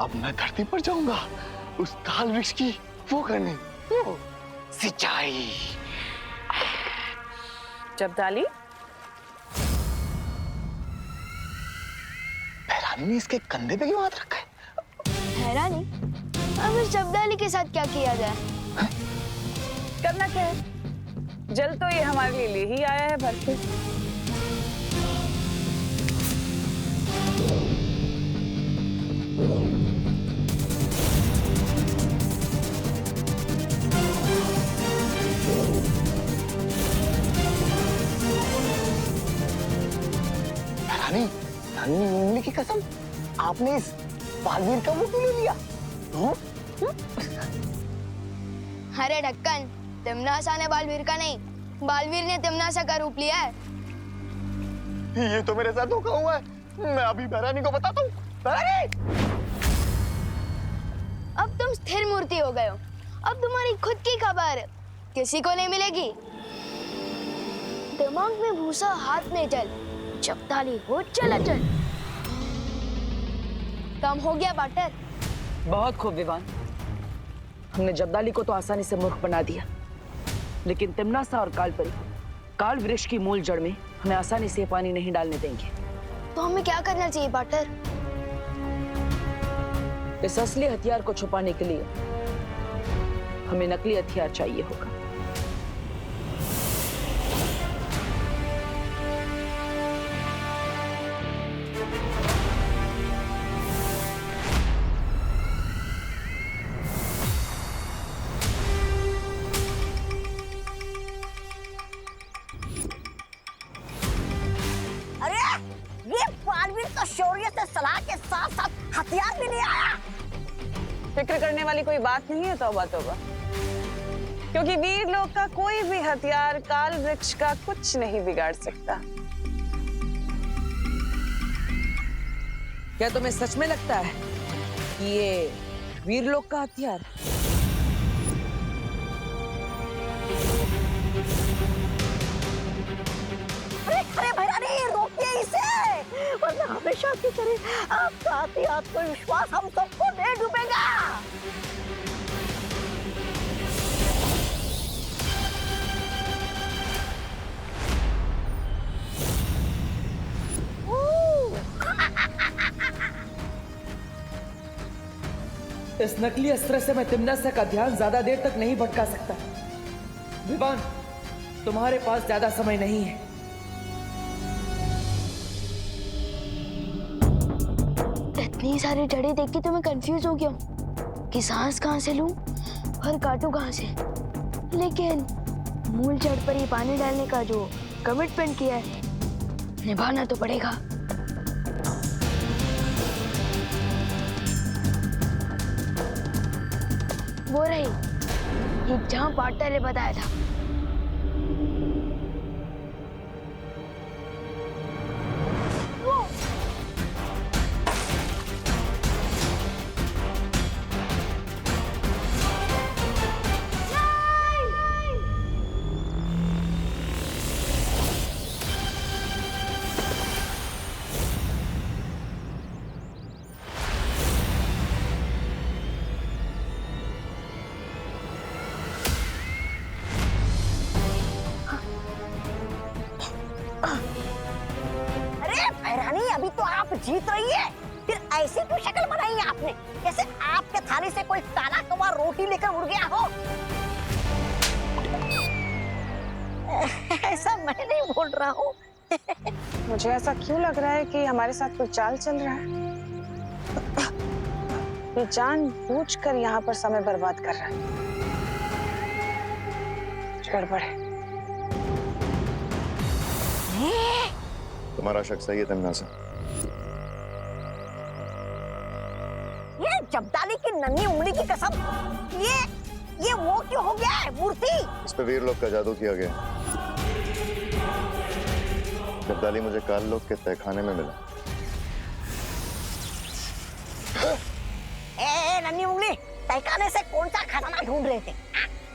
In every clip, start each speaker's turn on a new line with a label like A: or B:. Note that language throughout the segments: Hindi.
A: अब मैं धरती पर जाऊंगा उस काल वृक्ष की वो करने, वो सिंचाई।
B: जब्दाली,
A: भैरानी ने इसके कंधे पे क्यों हाथ रखा है?
C: हैरानी, अब इस जब्दाली के साथ क्या किया जाए?
B: करना क्या है? जल तो ये हमारे लिए ही आया है भर के।
A: भैरानी, नन्ही उंगली की कसम, आपने इस बालवीर का मुंह क्यों ले लिया?
C: अरे ढक्कन, तिमनासा ने बालवीर का नहीं, बालवीर ने तिमनासा का रूप लिया है।
A: ये तो मेरे साथ धोखा हुआ है। मैं अभी भैरानी को बताता हूँ। भैरानी!
C: अब तुम स्थिर मूर्ति हो गए हो। अब तुम्हारी खुद की खबर किसी को नहीं मिलेगी। दिमाग में भूसा, हाथ में जल, जब्दाली हो चलाचल। काम हो गया बाटर।
B: बहुत खूब विवान। हमने जब्दाली को तो आसानी से मूर्ख बना दिया, लेकिन तिमनासा और कालपरी काल वृक्ष की मूल जड़ में हमें आसानी से पानी नहीं डालने देंगे।
C: तो हमें क्या करना चाहिए बाटर?
B: इस असली हथियार को छुपाने के लिए हमें नकली हथियार चाहिए होगा।
D: शौर्य से सलाह के साथ साथ हथियार भी नहीं आया।
B: फिक्र करने वाली कोई बात नहीं है, तौबा तौबा, क्योंकि वीर लोग का कोई भी हथियार काल वृक्ष का कुछ नहीं बिगाड़ सकता। क्या तुम्हें सच में लगता है कि ये वीर लोग का हथियार?
D: अरे भैरानी, रोकिए इसे, वरना हमेशा की तरह आपका आत्मविश्वास हम सबको दे डूबेगा।
B: इस नकली अस्त्र से मैं तिमनासा का ध्यान ज्यादा देर तक नहीं भटका सकता। विवान, तुम्हारे पास ज्यादा समय नहीं है।
C: इतनी सारी जड़ें देख के तो मैं कंफ्यूज हो गया हूँ कि सांस कहाँ से लूं और काटूं कहाँ से। लेकिन मूल जड़ पर ही पानी डालने का जो कमिटमेंट किया है, निभाना तो पड़ेगा। वो रही ये जहाँ पार्टनर ने बताया था।
D: अभी तो आप जीत रही है, फिर ऐसी क्यों शक्ल बनाई है आपने, जैसे आपके थाली से कोई ताला कमा रोटी लेकर उड़ गया हो। ऐसा मैं नहीं बोल रहा हूँ।
B: मुझे ऐसा क्यों लग रहा है कि हमारे साथ कोई चाल चल रहा है? ये जानबूझकर यहाँ पर समय बर्बाद कर रहा है। गड़बड़ है।
E: तुम्हारा शक सही है तिमनासा।
D: ये जब्दाली की नन्ही उंगली की कसम, ये वो क्यों हो गया है मूर्ति?
E: इस पे वीर लोग का जादू किया गया। जब्दाली मुझे काल लोग के तहखाने में मिला।
D: नन्ही उंगली, तहखाने से कौन सा खजाना ढूंढ रहे थे?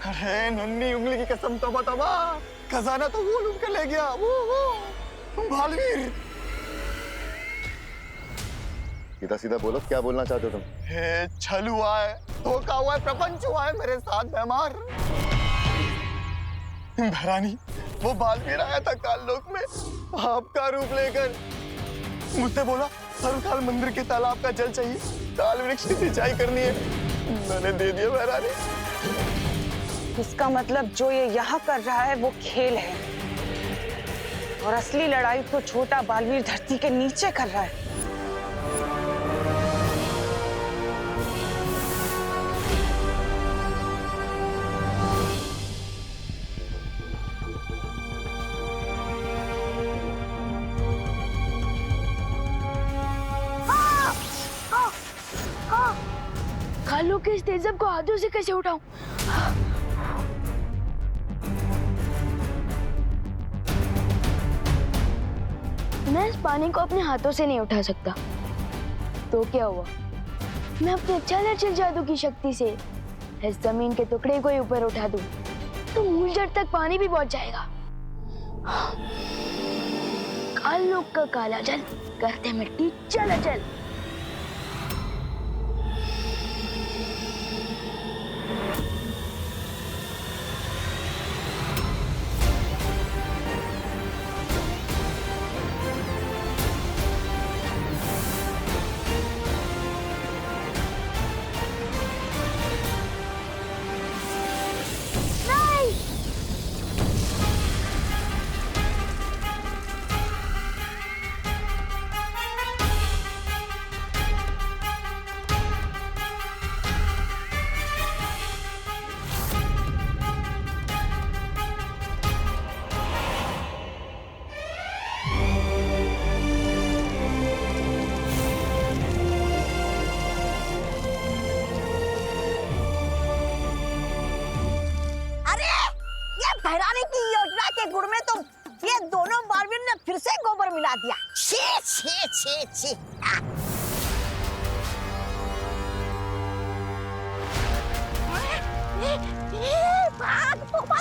A: अरे नन्ही उंगली की कसम, तौबा तौबा, खजाना तो वो लूट के ले गया, वो बालवीर।
E: सीधा सीधा बोलो, क्या बोलना चाहते हो तुम?
A: हे छल हुआ है, धोखा हुआ है, प्रपंच हुआ है मेरे साथ बेमार। भरानी, वो बालवीर आया था काललोक में पाप का रूप लेकर। मुझसे बोला हर साल मंदिर के तालाब का जल चाहिए, काल वृक्ष की सिंचाई करनी है। मैंने दे दिया भरानी।
F: इसका मतलब जो ये यहाँ कर रहा है वो खेल है, और असली लड़ाई तो छोटा बालवीर धरती के नीचे कर रहा है।
C: कालू के इस तेजब को हाथों से कैसे उठाऊं? मैं इस पानी को अपने हाथों से नहीं उठा सकता। तो क्या हुआ? मैं अपने चल जादू की शक्ति से इस जमीन के टुकड़े को ही ऊपर उठा दूं, तो मूल जड़ तक पानी भी पहुंच जाएगा। काललोक का काला जल करते मिट्टी चल।
D: भैरानी की योजना के गुण में तो ये दोनों बालवीर ने फिर से गोबर मिला दिया। छी छी छी छी। भाग तोबा।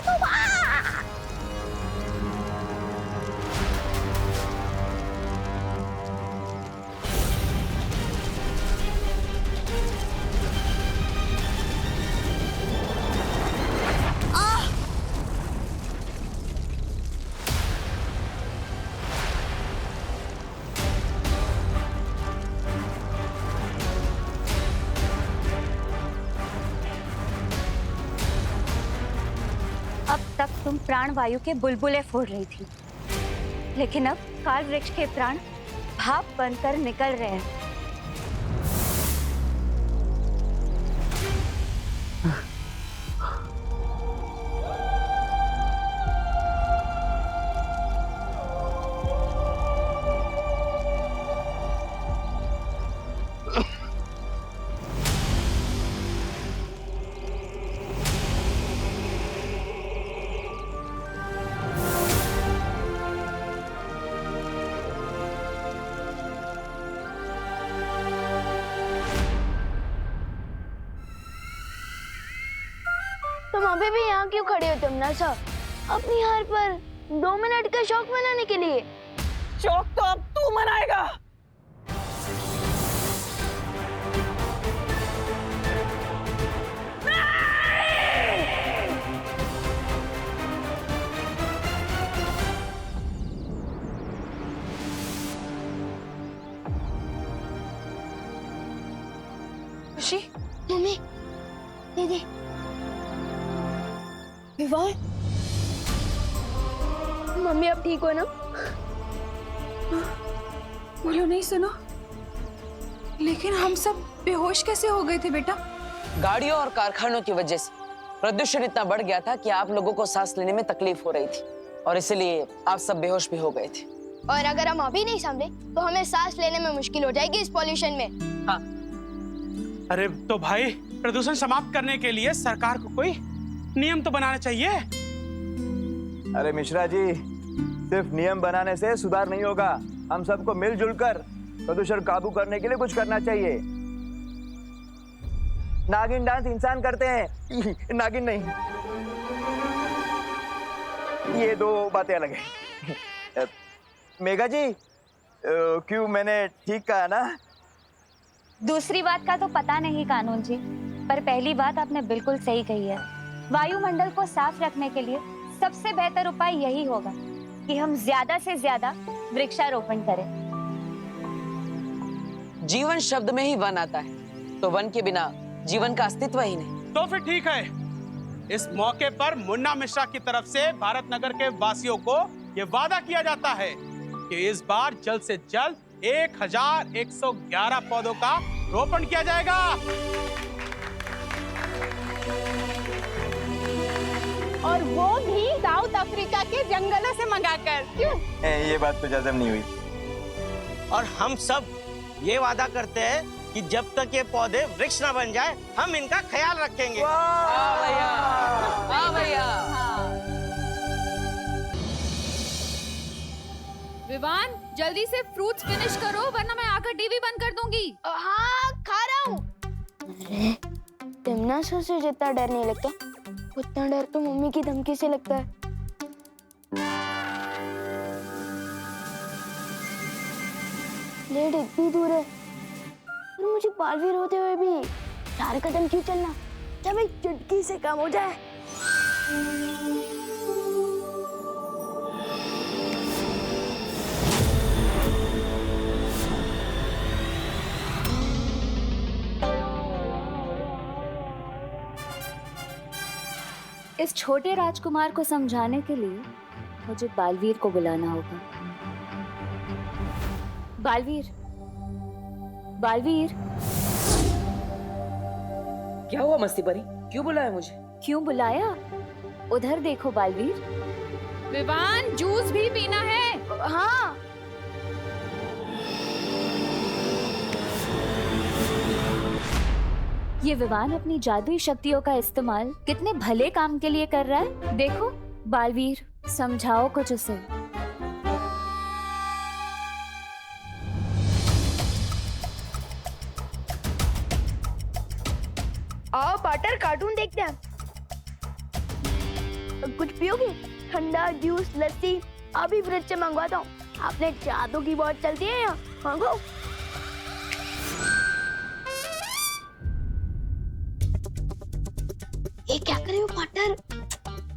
G: अब तक तुम प्राण वायु के बुलबुले फोड़ रही थी, लेकिन अब काल वृक्ष के प्राण भाप बनकर निकल रहे हैं।
C: तुम अभी भी यहाँ क्यों खड़े हो तमन्ना सा? अपनी हार पर 2 मिनट का शौक मनाने के लिए?
F: शौक तो अब तू मनाएगा। खुशी,
C: मम्मी, दीदी, विवान, मम्मी अब ठीक हो ना?
H: बोलो नहीं सुनो, लेकिन हम सब बेहोश कैसे हो गए थे बेटा?
B: गाड़ियों और कारखानों की वजह से प्रदूषण इतना बढ़ गया था कि आप लोगों को सांस लेने में तकलीफ हो रही थी, और इसलिए आप सब बेहोश भी हो गए थे।
C: और अगर हम अभी नहीं संभले तो हमें सांस लेने में मुश्किल हो जाएगी इस पॉल्यूशन में।
B: हाँ।
I: अरे तो भाई, प्रदूषण समाप्त करने के लिए सरकार को कोई नियम तो बनाना चाहिए।
J: अरे मिश्रा जी, सिर्फ नियम बनाने से सुधार नहीं होगा। हम सबको मिलजुल कर प्रदूषण काबू करने के लिए कुछ करना चाहिए। नागिन डांस इंसान करते हैं, नागिन नहीं। ये दो बातें अलग हैं। मेघा जी, क्यों मैंने ठीक कहा ना?
G: दूसरी बात का तो पता नहीं कानून जी, पर पहली बात आपने बिल्कुल सही कही है। वायुमंडल को साफ रखने के लिए सबसे बेहतर उपाय यही होगा कि हम ज्यादा से ज्यादा वृक्षारोपण करें।
B: जीवन शब्द में ही वन आता है, तो वन के बिना जीवन का अस्तित्व ही नहीं।
I: तो फिर ठीक है, इस मौके पर मुन्ना मिश्रा की तरफ से भारत नगर के वासियों को ये वादा किया जाता है कि इस बार जल्द से जल्द 1111 पौधों का रोपण किया जाएगा।
F: और वो भी साउथ अफ्रीका के जंगलों से मंगाकर। क्यों?
J: ये बात तो जज़म नहीं हुई।
K: और हम सब ये वादा करते हैं कि जब तक ये पौधे वृक्ष ना बन जाए, हम इनका ख्याल रखेंगे।
H: विवान, जल्दी से फ्रूट्स फिनिश करो वरना मैं आकर टीवी बंद कर दूंगी।
C: हाँ, खा रहा हूँ। अरे, टिमना सर से जितना डर नहीं लगता, उतना डर तो मम्मी की धमकी से लगता है। प्लेट इतनी दूर है, और मुझे बालवीर होते हुए भी 4 कदम क्यों चलना, जब एक चुटकी से काम हो जाए।
G: इस छोटे राजकुमार को समझाने के लिए मुझे बालवीर को बुलाना होगा। बालवीर, बालवीर।
B: क्या हुआ मस्ती परी, क्यों बुलाया मुझे?
G: क्यों बुलाया? उधर देखो बालवीर।
H: विवान, जूस भी पीना है।
C: हाँ।
G: ये विवान अपनी जादुई शक्तियों का इस्तेमाल कितने भले काम के लिए कर रहा है। देखो बालवीर, समझाओ कुछ उसे।
C: आओ पाटर, कार्टून देखते हैं। कुछ पियोगे? ठंडा जूस, लस्सी? अभी फ्रिज से मंगवाता हूँ। आपने जादू की बहुत चलती है यहाँ, मांगो। ये क्या कर रहे हो पाटर?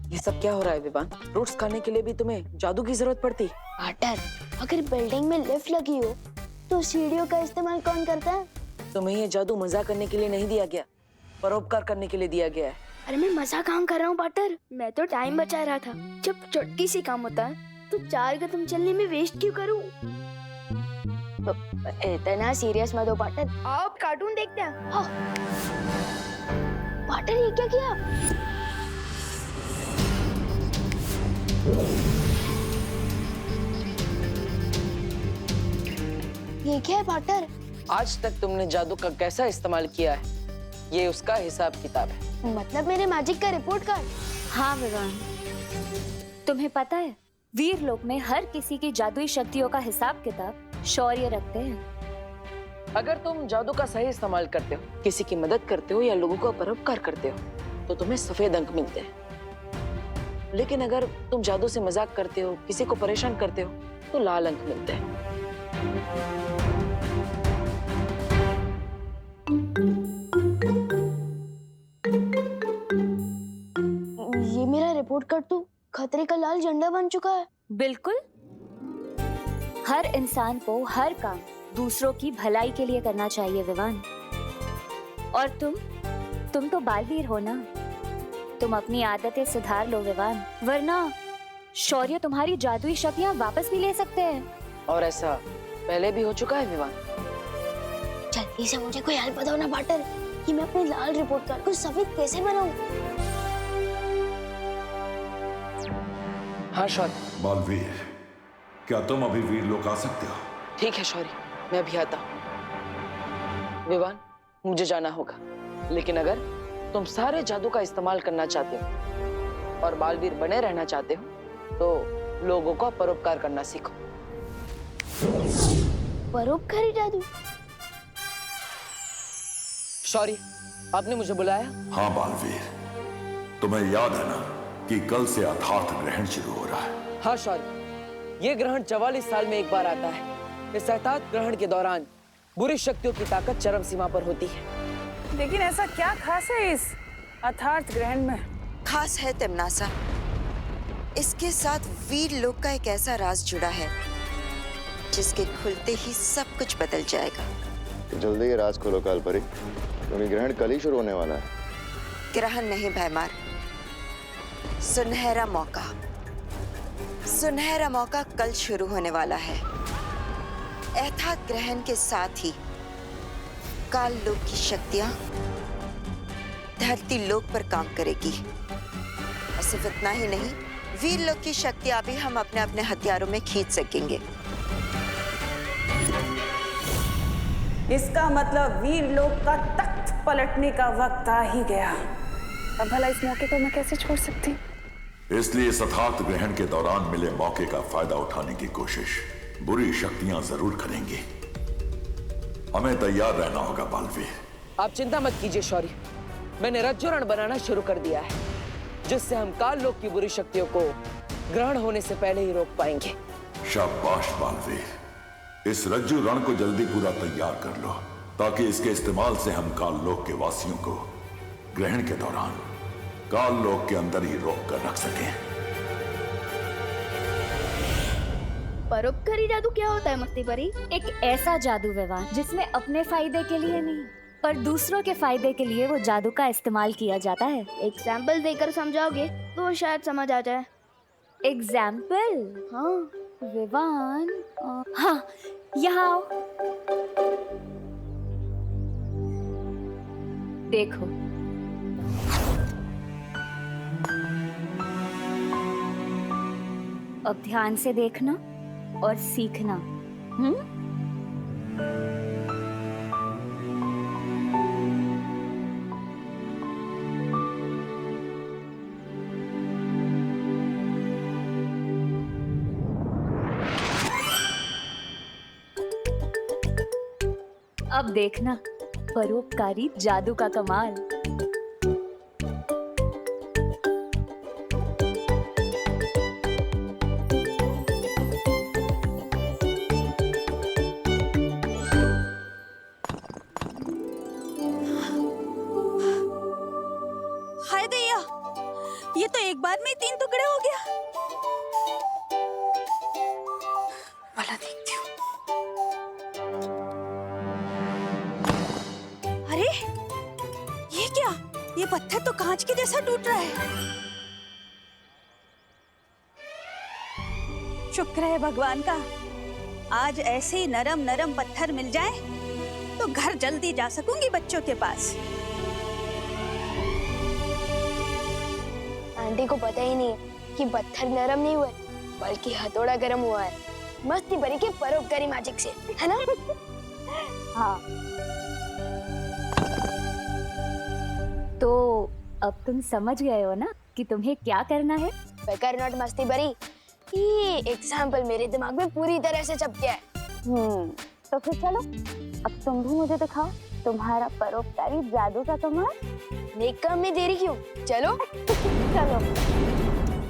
B: ये सब क्या हो रहा है विवान? फ्रूट्स खाने के लिए भी तुम्हें जादू की जरूरत पड़ती?
C: पाटर, अगर बिल्डिंग में लिफ्ट लगी हो तो सीढ़ियों का इस्तेमाल कौन करता है?
B: तुम्हें ये जादू मजा करने के लिए नहीं दिया गया, परोपकार करने के लिए दिया गया है।
C: अरे मैं मजा काम कर रहा हूँ पाटर, मैं तो टाइम बचा रहा था। जब चुटकी से काम होता है तो 4 कदम चलने में वेस्ट क्यों करूँ? इतना सीरियस मत हो पाटर, आओ कार्टून देखते हैं। हाँ। पाटर, ये क्या किया? ये क्या है पाटर?
B: आज तक तुमने जादू का कैसा इस्तेमाल किया है, ये उसका हिसाब किताब है।
C: मतलब मेरे मैजिक का रिपोर्ट कार्ड?
G: हाँ विवान, तुम्हें पता है वीर लोक में हर किसी की जादुई शक्तियों का हिसाब किताब शौर्य रखते हैं।
B: अगर तुम जादू का सही इस्तेमाल करते हो, किसी की मदद करते हो या लोगों को परोपकार करते हो, तो तुम्हें सफेद अंक मिलते हैं। लेकिन अगर तुम जादू से मजाक करते हो, किसी को परेशान करते हो, तो लाल अंक मिलते हैं।
C: ये मेरा रिपोर्ट कार्ड तो खतरे का लाल झंडा बन चुका है।
G: बिल्कुल, हर इंसान को हर काम दूसरों की भलाई के लिए करना चाहिए विवान। और तुम तो बालवीर हो ना, तुम अपनी आदतें सुधार लो विवान, वरना शौर्य तुम्हारी जादुई शक्तियां वापस भी ले सकते हैं।
B: और ऐसा पहले भी हो चुका है विवान।
C: जल्दी से मुझे कोई हेल्प बताओ ना पाटर, कि मैं अपने लाल रिपोर्ट कार्ड को सफेद कैसे बनाऊं?
B: हाँ शौर्य।
L: बालवीर, क्या तुम अभी वीर लोक आ सकते हो?
B: ठीक है शौर्य, मैं भी आता हूँ। विवान, मुझे जाना होगा, लेकिन अगर तुम सारे जादू का इस्तेमाल करना चाहते हो और बालवीर बने रहना चाहते हो, तो लोगों को परोपकार करना सीखो।
C: परोपकारी जादू?
B: शौर्य, आपने मुझे बुलाया?
L: हाँ बालवीर, तुम्हें याद है ना कि कल से अर्थात ग्रहण शुरू हो रहा है?
B: हाँ शौर्य, ये ग्रहण 44 साल में एक बार आता है। इस अर्थात ग्रहण के दौरान बुरी शक्तियों की ताकत चरम सीमा पर होती है।
F: लेकिन ऐसा क्या खास है इस अथार्थ ग्रहण में?
M: खास है तिमनासा, इसके साथ वीर लोक का एक ऐसा राज जुड़ा है जिसके खुलते ही सब कुछ बदल जाएगा।
E: तो जल्दी ये राज खोलो कालपरी, क्योंकि ग्रहण कल ही शुरू होने वाला है।
M: ग्रहण नहीं भैमार, सुनहरा मौका। सुनहरा मौका कल शुरू होने वाला है। अर्थात ग्रहण के साथ ही काल लोक की शक्तियां धरती लोक पर काम करेगी। और सिर्फ इतना ही नहीं, वीर लोक की शक्तियां भी हम अपने अपने हथियारों में खींच सकेंगे।
F: इसका मतलब वीर लोक का तख्त पलटने का वक्त आ ही गया। अब भला इस मौके को मैं कैसे छोड़ सकती?
L: इसलिए इस अथार्थ ग्रहण के दौरान मिले मौके का फायदा उठाने की कोशिश बुरी शक्तियां जरूर करेंगी। हमें तैयार रहना होगा बालवीर।
B: आप चिंता मत कीजिए शौर्य, मैंने रज्जुरण बनाना शुरू कर दिया है, जिससे हम काल लोक की बुरी शक्तियों को ग्रहण होने से पहले ही रोक पाएंगे।
L: शाबाश बालवीर, इस रज्जु रण को जल्दी पूरा तैयार कर लो, ताकि इसके इस्तेमाल से हम काल लोक के वासियों को ग्रहण के दौरान काल लोक के अंदर ही रोक कर रख सकें।
C: परोपकारी जादू क्या होता है मस्ती परी?
G: एक ऐसा जादू विवान जिसमें अपने फायदे के लिए नहीं पर दूसरों के फायदे के लिए वो जादू का इस्तेमाल किया जाता है।
C: एग्जाम्पल देकर समझाओगे तो शायद समझ आ जाए।
G: एग्जाम्पल? हाँ विवान, हाँ यहाँ आओ। देखो, अब ध्यान से देखना और सीखना। अब देखना परोपकारी जादू का कमाल।
D: हाय दैया, ये तो एक बार में 3 टुकड़े हो गया। वाला देखती हूँ। अरे ये क्या? ये पत्थर तो कांच के जैसा टूट रहा है। शुक्र है भगवान का, आज ऐसे ही नरम नरम पत्थर मिल जाए तो घर जल्दी जा सकूंगी बच्चों के पास।
C: आंटी को पता ही नहीं कि पत्थर नरम नहीं हुए बल्कि हथौड़ा गर्म हुआ है, मस्ती परी के परोपकारी मैजिक से, है ना?
G: हाँ, तो अब तुम समझ गए हो ना कि तुम्हें क्या करना है?
C: बेकार नॉट मस्ती परी, ये एग्जाम्पल मेरे दिमाग में पूरी तरह से छप गया है।
G: तो फिर चलो, अब तुम भी मुझे दिखाओ तुम्हारा परोपकारी जादू का कमाल।
C: नेक काम में देरी क्यों? चलो
G: चलो।